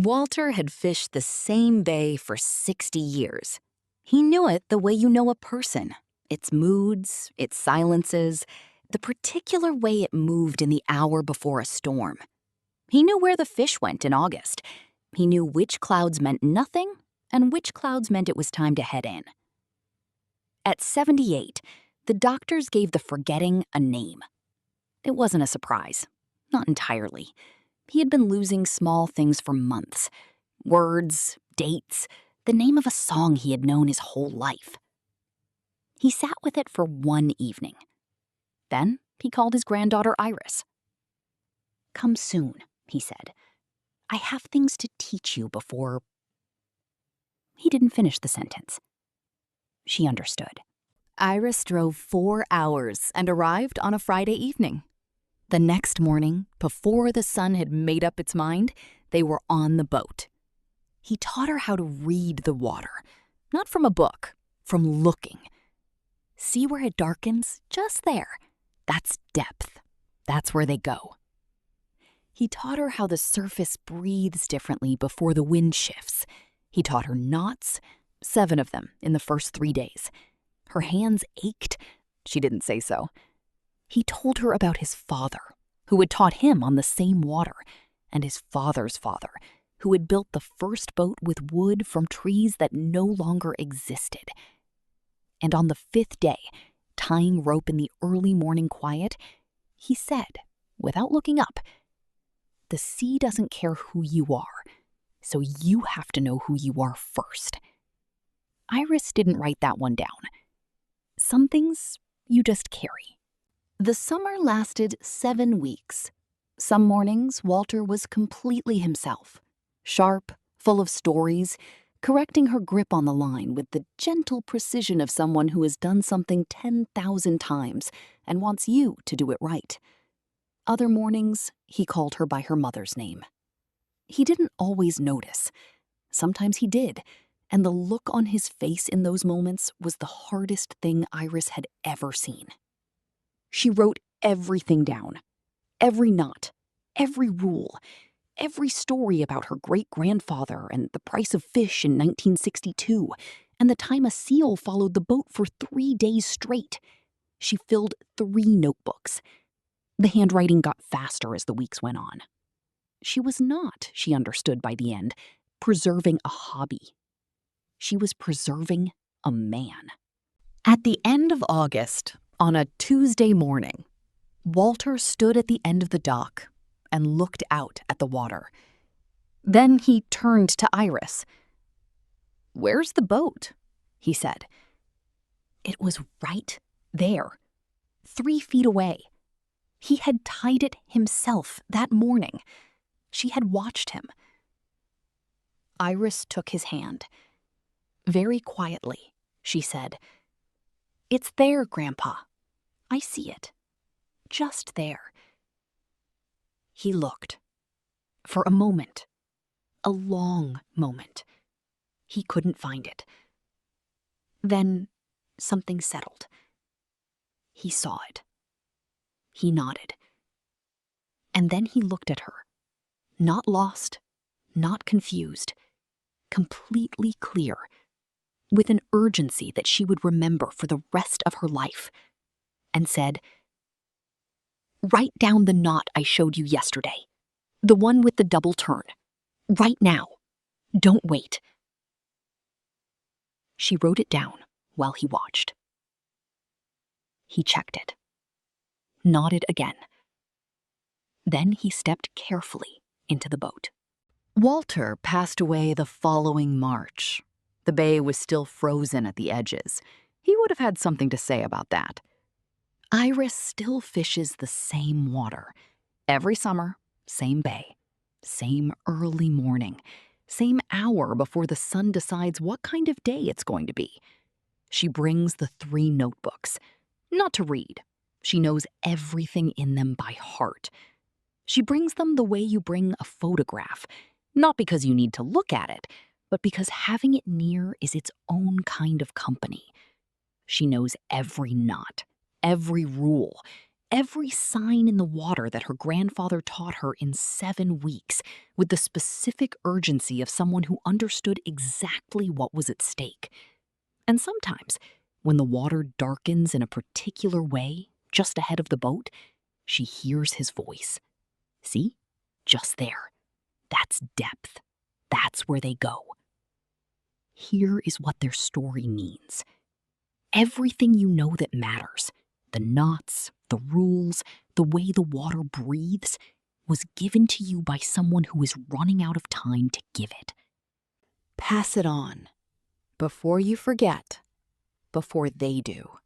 Walter had fished the same bay for 60 years. He knew it the way you know a person, its moods, its silences, the particular way it moved in the hour before a storm. He knew where the fish went in August. He knew which clouds meant nothing and which clouds meant it was time to head in. At 78, the doctors gave the forgetting a name. It wasn't a surprise, not entirely. He had been losing small things for months. Words, dates, the name of a song he had known his whole life. He sat with it for one evening. Then he called his granddaughter Iris. "Come soon," he said. "I have things to teach you before—" He didn't finish the sentence. She understood. Iris drove 4 hours and arrived on a Friday evening. The next morning, before the sun had made up its mind, they were on the boat. He taught her how to read the water, not from a book, from looking. See where it darkens? Just there. That's depth. That's where they go. He taught her how the surface breathes differently before the wind shifts. He taught her knots, 7 of them in the first 3 days. Her hands ached. She didn't say so. He told her about his father, who had taught him on the same water, and his father's father, who had built the first boat with wood from trees that no longer existed. And on the 5th day, tying rope in the early morning quiet, he said, without looking up, "The sea doesn't care who you are, so you have to know who you are first." Iris didn't write that one down. Some things you just carry. The summer lasted 7 weeks. Some mornings, Walter was completely himself, sharp, full of stories, correcting her grip on the line with the gentle precision of someone who has done something 10,000 times and wants you to do it right. Other mornings, he called her by her mother's name. He didn't always notice. Sometimes he did, and the look on his face in those moments was the hardest thing Iris had ever seen. She wrote everything down. Every knot, every rule, every story about her great-grandfather and the price of fish in 1962, and the time a seal followed the boat for 3 days straight. She filled 3 notebooks. The handwriting got faster as the weeks went on. She was not, she understood by the end, preserving a hobby. She was preserving a man. At the end of August, on a Tuesday morning, Walter stood at the end of the dock and looked out at the water. Then he turned to Iris. "Where's the boat?" he said. It was right there, 3 feet away. He had tied it himself that morning. She had watched him. Iris took his hand. Very quietly, she said, "It's there, Grandpa. I see it. Just there." He looked. For a moment. A long moment. He couldn't find it. Then something settled. He saw it. He nodded. And then he looked at her. Not lost, not confused. Completely clear. With an urgency that she would remember for the rest of her life, and said, "Write down the knot I showed you yesterday, the one with the double turn. Right now. Don't wait." She wrote it down while he watched. He checked it, nodded again. Then he stepped carefully into the boat. Walter passed away the following March. The bay was still frozen at the edges. He would have had something to say about that. Iris still fishes the same water. Every summer, same bay, same early morning, same hour before the sun decides what kind of day it's going to be. She brings the 3 notebooks, not to read. She knows everything in them by heart. She brings them the way you bring a photograph, not because you need to look at it, but because having it near is its own kind of company. She knows every knot, every rule, every sign in the water that her grandfather taught her in 7 weeks, with the specific urgency of someone who understood exactly what was at stake. And sometimes, when the water darkens in a particular way, just ahead of the boat, she hears his voice. See? Just there. That's depth. That's where they go. Here is what their story means. Everything you know that matters, the knots, the rules, the way the water breathes, was given to you by someone who is running out of time to give it. Pass it on, before you forget, before they do.